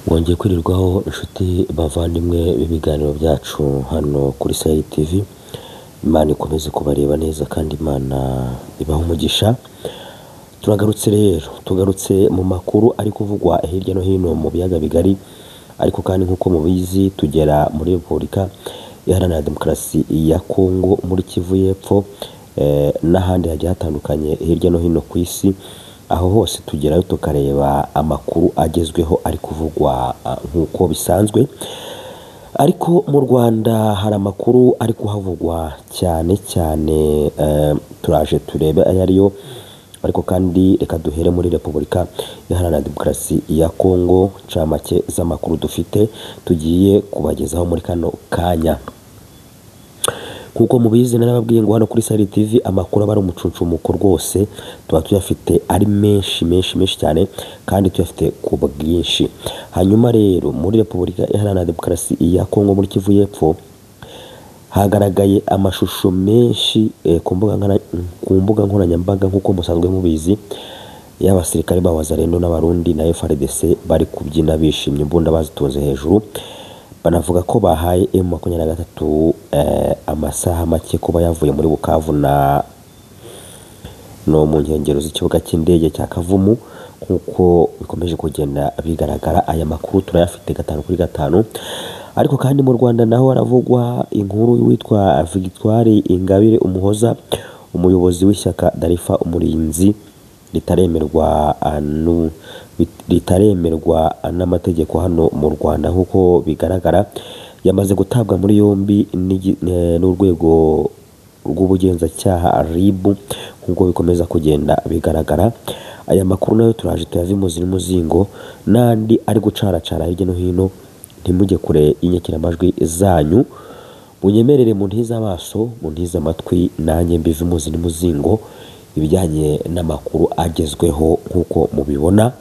Wongeye kwirirwaho inshuti bavandimwe b'ibiganiro byacu hano kuri Sahel TV. Imana ikomeze kubareba neza kandi Imana ibaha umugisha. Tugarutse mu makuru ari kuvugwa hirya no hino mu biyaga bigari, ariko kandi nk'uko mubizi tugera muri Repubulika Iharanira Demokarasi ya Kongo muri Kivu y'Epfo, n'ahandi hagiye hatandukanye hirya no hino ku isi. Aho hose tugerayo tukareba amakuru agezweho ari kuvugwa nk'uko bisanzwe. Ariko mu Rwanda hari amakuru ari kuhavugwa cyane cyane, turaje turebe ayo ariyo. Ariko kandi reka duhere muri Repubulika Iharanira Demokarasi ya Kongo, ncamake z'amakuru dufite tugiye kubagezaho muri kano kanya. Kuko mubizi narababwiye ngo hano kuri Sahel TV amakuru aba ari umucuncumuko rwose, tuba tuyafite ari menshi cyane kandi tuyafite ku bwinshi. Hanyuma rero muri Repubulika Iharanira Demokarasi ya Kongo muri Kivu y'Epfo hagaragaye amashusho menshi ku mbuga nkoranyambaga nk'uko musanzwe mubizi, y'abasirikare ba Wazalendo n'abarundi na FARDC bari kubyina bishimye, imbunda bazitunze hejuru. Banavuga ko bahaye M23 amasaha make kuba yavuye muri Bukavu no mu nkengero z'ikibuga cy'indege cya Kavumu. Nk'uko bikomeje kugenda bigaragara, aya makuru turayafite 5 kuri 5. Ariko kandi mu Rwanda naho haravugwa inkuru witwa Victoire Ingabire Umuhoza, umuyobozi w'ishyaka Darifa Umurinzi ritaremerwa n'amategeko hano mu Rwanda. Nk'uko bigaragara yamaze gutabwa muri yombi n'urwego rw'ubugenzacyaha RIB, nk'uko bikomeza kugenda bigaragara. Aya makuru nayo turaje tuyavimuzi n'umuzingo n'andi ari gucaracara hirya no hino. Ntimujye kure y'inyakiramajwi zanyu, munyemerere mu ntiza amaso mu ntiza amatwi, nanjye mbivimuzi n'umuzingo ibijyanye n'amakuru agezweho nk'uko mubibona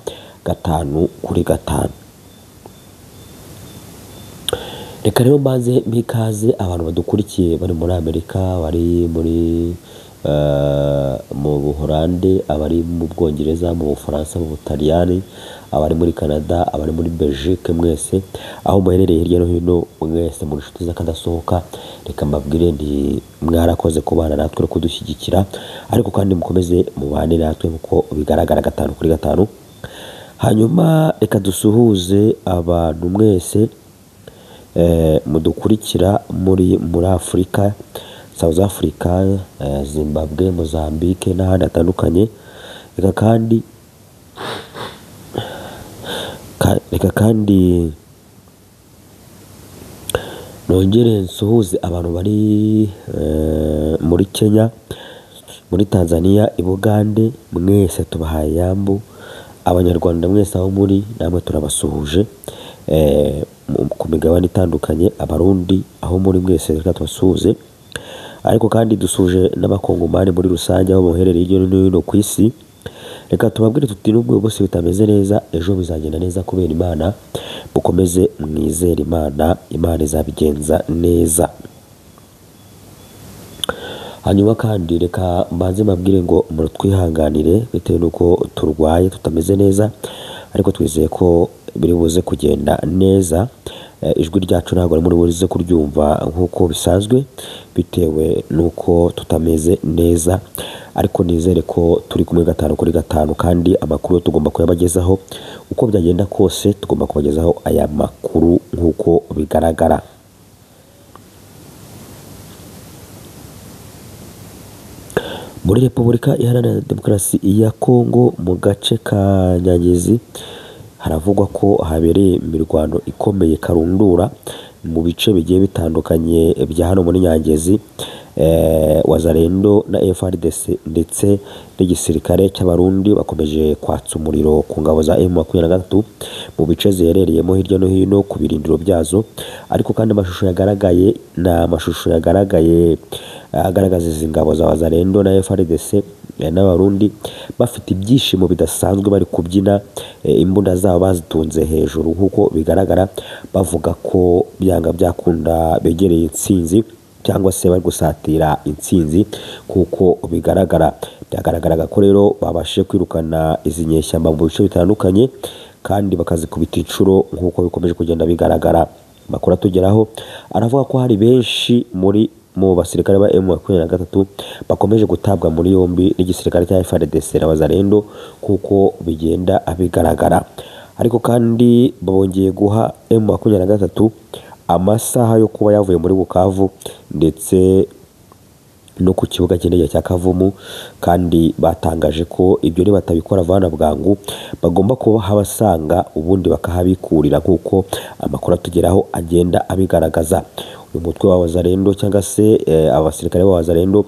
5 kuri 5. Reka rero mbanze mpikaze abantu badukurikiye bari muri Amerika, bari muri mu Buholande, abari mu Bwongereza, mu Bufaransa, mu Butaliyani, abari muri Canada, abari muri Belgique, mwese aho muherereye hirya no hino, mwese muri inshuti z'akadasohoka, reka mbabwire nti mwarakoze kubana natwe no kudushyigikira. Ariko kandi mukomeze mubane natwe kuko bigaragara 5 kuri 5. Hanyuma reka dusuhuze abantu mwese mudukurikira muri Afurika, South Africa, Zimbabwe, Mozambique n'ahandi hatandukanye. Reka kandi nongere nsuhuze abantu bari muri Kenya, muri Tanzania, i Bugande, mwese tubahaye yambu. Abanyarwanda mwese aho muri namwe turabasuhuje ku migabane itandukanye. Abarundi aho muri mwese reka tubasuhuze. Ariko kandi dusuje n'abakongomani muri rusange aho muherereye hirya no hino ku isi. Reka tubabwire tuti nubwo bose bitameze neza, ejo bizagenda neza kubera Imana. Mukomeze mwizere Imana, Imana izabigenza neza. Hanyuma kandi reka mbanze mbabwire ngo mutwihanganire bitewe nuko turwaye tutameze neza, ariko twizeye ko biri buze kugenda neza. Ijwi ryacu ntabwo muri buze kuryumva nk'uko bisanzwe bitewe nuko tutameze neza, ariko nizere ko turi kumwe 5 kuri 5. kandi amakuru tugomba kuyabagezaho uko byagenda kose, tugomba kubagezaho aya makuru nk'uko bigaragara. Muri Repubulika Iharanira Demokarasi ya Kongo mu gace ka Nyangezi haravugwa ko habereye imirwano ikomeye karundura mu bice bigiye bitandukanye bya hano muri Nyangezi. Wazalendo na FARDC ndetse n'igisirikare cy'abarundi bakomeje kwatsa umuriro ku ngabo za M23 mu bice ziherereyemo hirya no hino ku birindiro byazo. Ariko kandi amashusho yagaragaye agaragaza izi ngabo za Wazalendo na FARDC n'abarundi bafite ibyishimo bidasanzwe, bari kubyina, imbunda zabo bazitunze hejuru nk'uko bigaragara, bavuga ko byanga byakunda begereye intsinzi cyangwa se bari gusatira intsinzi. Kuko bigaragaraga ko rero babashije kwirukana izi nyeshyamba mu bice bitandukanye kandi bakazikubita inshuro nk'uko bikomeje kugenda bigaragara. Amakuru atugeraho aravuga ko hari benshi mu basirikare ba M23 bakomeje gutabwa muri yombi n'igisirikare cya FARDC na Wazalendo kuko bigenda bigaragara. Ariko kandi bongeye guha M23 amasaha yo kuba yavuye muri Bukavu ndetse no ku kibuga cy'indege cya Kavumu, kandi batangaje ko ibyo ni batabikora vana bwangu bagomba kuba habasanga ubundi bakahabikurira nk'uko amakuru atugeraho agenda abigaragaza. Uyu mutwe wa Wazalendo cyangwa se abasirikare ba Wazalendo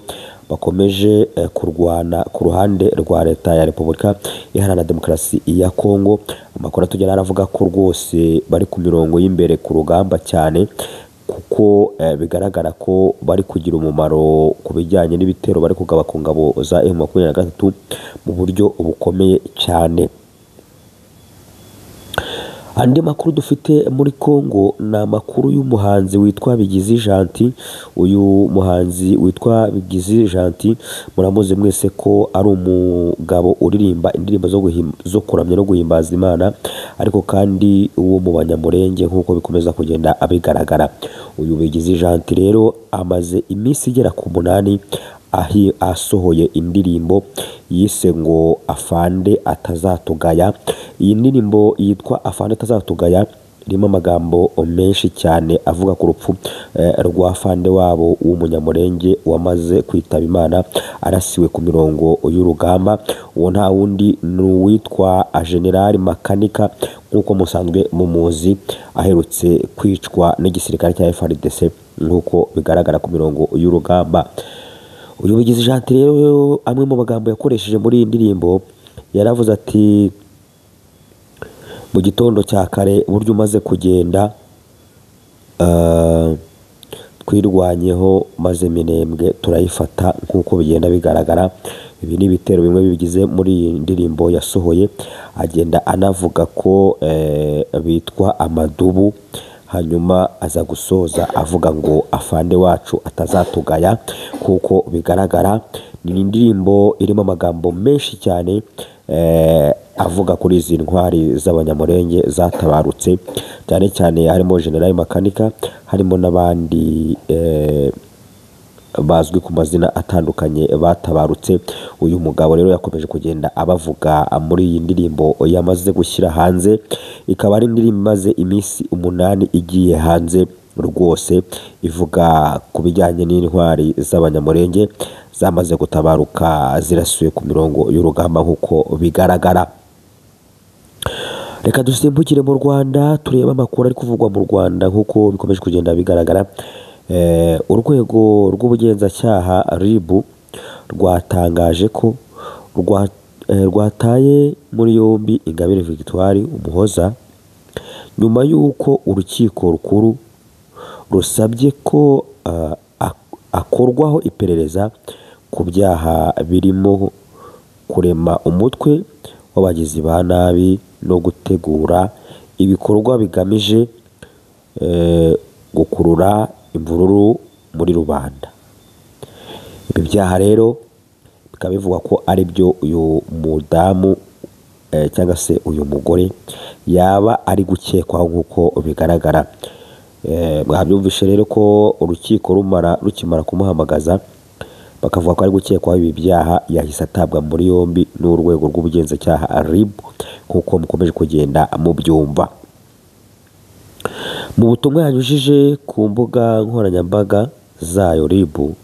bakomeje kurwana ku ruhande rwa leta ya Repubulika Iharanira Demokarasi ya Kongo. Amakuru atugera aravuga ko rwose bari ku mirongo y'imbere ku rugamba cyane, kuko bigaragara ko bari kugira umumaro ku bijyanye n'ibitero bari kugaba ku ngabo za M23 mu buryo bukomeye cyane. Andi makuru dufite muri Kongo ni amakuru y'umuhanzi witwa Bigizi Gentil. Uyu muhanzi witwa Bigizi Gentil muramuzi mwese ko ari umugabo uririmba indirimbo zo kuramya no guhimbaza Imana, ariko kandi uwo mu Banyamurenge nk'uko bikomeza kugenda abigaragara. Uyu Bigizi Gentil rero amaze iminsi igera ku 8 asohoye indirimbo yise ngo Afande Atazatugaya. Iyi ndirimbo yitwa Afande Atazatugaya irimo amagambo menshi cyane avuga ku rupfu rwa afande wabo w'umunyamurenge wamaze kwitaba Imana arasiwe ku mirongo y'urugamba. Uwo nta wundi ni uwitwa General Makanika nk'uko musanzwe mumuzi, aherutse kwicwa n'igisirikare cya FARDC nk'uko bigaragara ku mirongo y'urugamba. Uyu Bigizi Gentil rero amwe mu magambo yakoresheje muri iyi ndirimbo yaravuze ati mu gitondo cya kare uburyo umaze kugenda twirwanyeho maze Minembwe turayifata nk'uko bigenda bigaragara. Ibi ni ibitero bimwe bigize muri iyi ndirimbo yasohoye. Agenda anavuga ko bitwa amadubu, hanyuma aza gusoza avuga ngo afande wacu atazatugaya. Kuko bigaragara ni indirimbo irimo amagambo menshi cyane avuga kuri izi ntwari z'Abanyamurenge zatabarutse, cyane cyane harimo General Makanika, harimo n'abandi bazwi ku mazina atandukanye batabarutse. Uyu mugabo rero yakomeje kugenda abavuga muri iyi ndirimbo yamaze gushyira hanze. Ikaba ari indirimbo imaze iminsi 8 igiye hanze rwose, ivuga ku bijyanye n'intwari z'Abanyamurenge zamaze gutabaruka zirasuye ku mirongo y'urugamba nk'uko bigaragara. Reka dusimbukire mu Rwanda turebe amakuru ari kuvugwa mu Rwanda nk'uko bikomeje kugenda bigaragara. Urwego rw'ubugenzacyaha RIB rwatangaje ko rwataye muri yombi Ingabire Victoire Umuhoza nyuma y'uko urukiko rukuru rusabye ko akorwaho iperereza ku byaha birimo kurema umutwe w'abagizi ba nabi no gutegura ibikorwa bigamije gukurura imvururu muri rubanda. Ibi byaha rero bikaba bivugwa ko ari byo uyu mudamu cyangwa se uyu mugore yaba ari gukekwaho nk'uko bigaragara. Mwabyumvishe rero ko urukiko rukimara kumuhamagaza bakavuga ko ari gukekwaho ibi byaha, yahise atabwa muri yombi n'urwego rw'ubugenzacyaha RIB nk'uko mukomeje kugenda mubyumva. Mu butumwa yanyujije ku mbuga nkoranyambaga zayo, RIB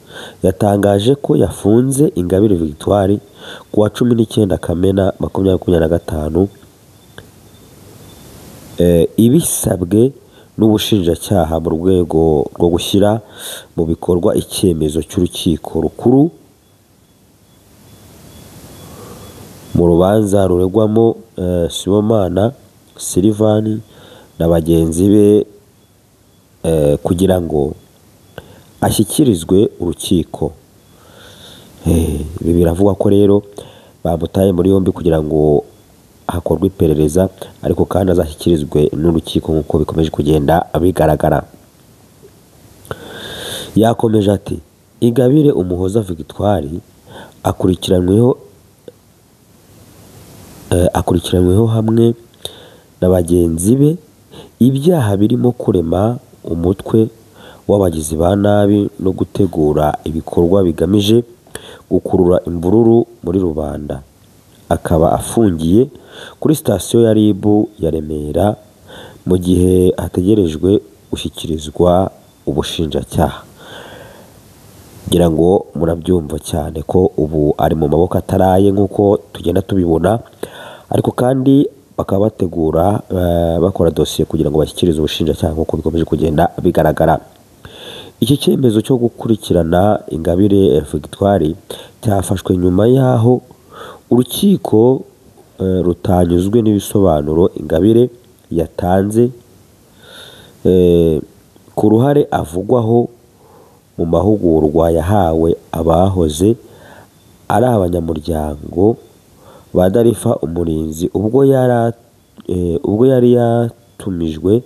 yatangaje ko yafunze Ingabire Victoire ku wa 19 Kamena 2025 ibisabwe n'ubushinjacyaha mu rwego rwo gushyira mu bikorwa icyemezo cy'urukiko rukuru mu rubanza ruregwamo Sibomana Sylvain na bagenzi be kugira ngo ashyikirizwe urukiko. Ibi biravugwa ko rero bamutaye muri yombi kugira ngo hakorwe iperereza, ariko kandi azashyikirizwe n'urukiko nk'uko bikomeje kugenda bigaragara. Yakomeje ati Ingabire Umuhoza Victoire akurikiranyweho hamwe na bagenzi be ibyaha birimo kurema umutwe w'abagizi ba nabi no gutegura ibikorwa bigamije gukurura imvururu muri rubanda. Akaba afungiye kuri sitasiyo ya RIB ya Remera mu gihe hategerejwe gushyikirizwa ubushinjacyaha. Ngira ngo murabyumva cyane ko ubu ari mu maboko ataraye nk'uko tugenda tubibona, ariko kandi bakaba bategura bakora dosiye kugira ngo bashyikirize ubushinjacyaha nk'uko bikomeje kugenda bigaragara. Iki cyemezo cyo gukurikirana Ingabire Victoire cyafashwe nyuma y'aho urukiko rutanyuzwe n'ibisobanuro Ingabire yatanze ku ruhare avugwaho mu mahugurwa yahawe abahoze ari abanyamuryango ba Darifa Umurinzi ubwo yari yatumijwe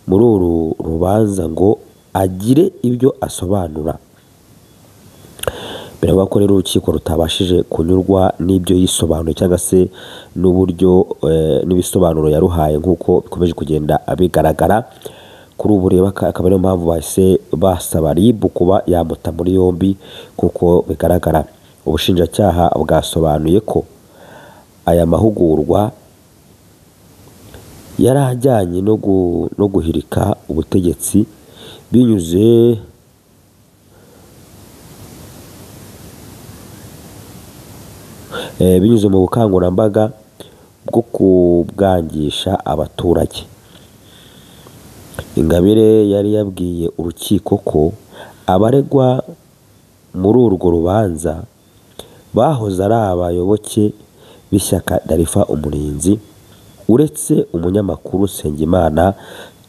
muri uru rubanza ngo agire ibyo asobanura. Biravuga ko rero urukiko rutabashije kunyurwa n'ibyo yisobanuye cyangwa se n'uburyo n'ibisobanuro yaruhaye nk'uko bikomeje kugenda bigaragara. Kuri ubu rero akaba ariyo mpamvu bahise basaba RIB kuba yamuta muri yombi nk'uko bigaragara. Ubushinjacyaha bwasobanuye ko aya mahugurwa yari ajyanye no guhirika ubutegetsi binyuze mu bukangurambaga bwo kubwangisha abaturage. Ingabire yari yabwiye urukiko ko abaregwa muri urwo rubanza bahoze ari abayoboke b'ishyaka Darifa Umurinzi uretse umunyamakuru Nsengimana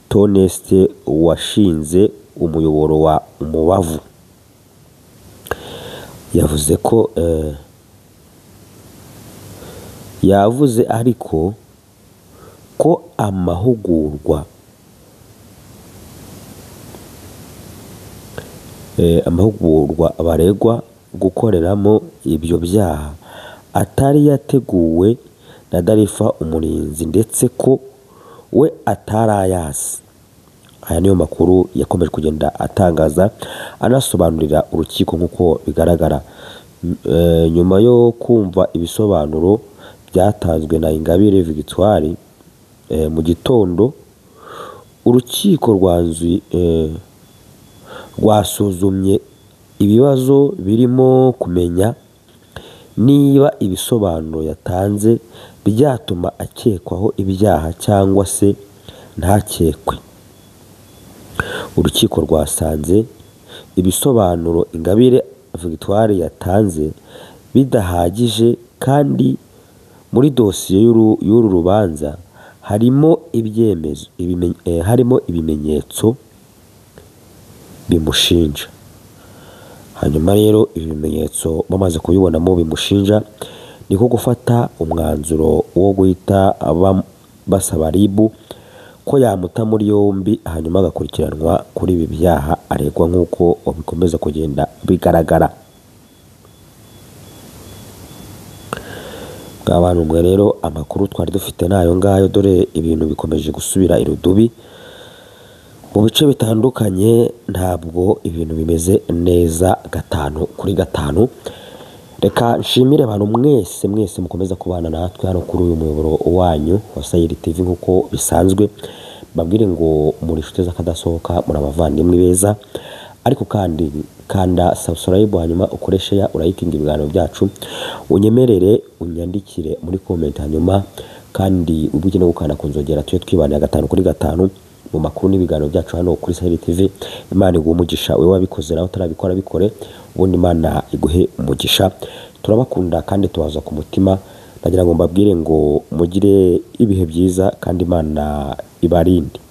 Toneste washinze umuyoboro wa Umubavu. Yavuze ariko ko amahugurwa baregwa gukoreramo ibyo byaha atari yateguwe na Darifa Umurinzi ndetse ko we atarayazi. Aya niyo makuru yakomeje kugenda atangaza anasobanurira urukiko nk'uko bigaragara. Nyuma yo kumva ibisobanuro byatanzwe na Ingabire Victoire mu gitondo, urukiko rwasuzumye ibibazo birimo kumenya niba ibisobanuro yatanze byatuma akekwaho ibyaha cyangwa se ntakekwe. Urukiko rwasanze ibisobanuro Ingabire Victoire yatanze bidahagije kandi muri dosiye y'uru rubanza harimo ibimenyetso bimushinja. Hanyuma rero ibi bimenyetso bamaze kubibonamo bimushinja niko gufata umwanzuro wo guhita basaba RIB ko yamuta muri yombi hanyuma agakurikiranwa kuri ibi byaha aregwa nk'uko bikomeza kugenda bigaragara. Abantu mwe rero amakuru twari dufite nayo ngayo, dore ibintu bikomeje gusubira irudubi mu bice bitandukanye, ntabwo ibintu bimeze neza 5/5. Reka nshimire abantu mwese mukomeza kubana natwe hano kuri uyu muyoboro wanyu wa Saheli TV nk'uko bisanzwe. Babwire ngo muri inshuti z'akadasohoka muri abavandimwe beza, ariko kandi kanda subscribe hanyuma ukoreshe ya urayikinga ibiganiro byacu, unyemerere unyandikire muri comment hanyuma kandi ubuke no gukanda kunzogera tuje twibanira 5/5 mu makuru n'ibiganiro byacu hano kuri Saheli TV. Imana iguhe umugisha, wewe wabikoze nawe utarabikora bikore, ubundi Imana iguhe umugisha. Turabakunda kandi tubaza ku mutima. Nagira ngo mbabwire ngo mugire ibihe byiza kandi Imana ibarinde.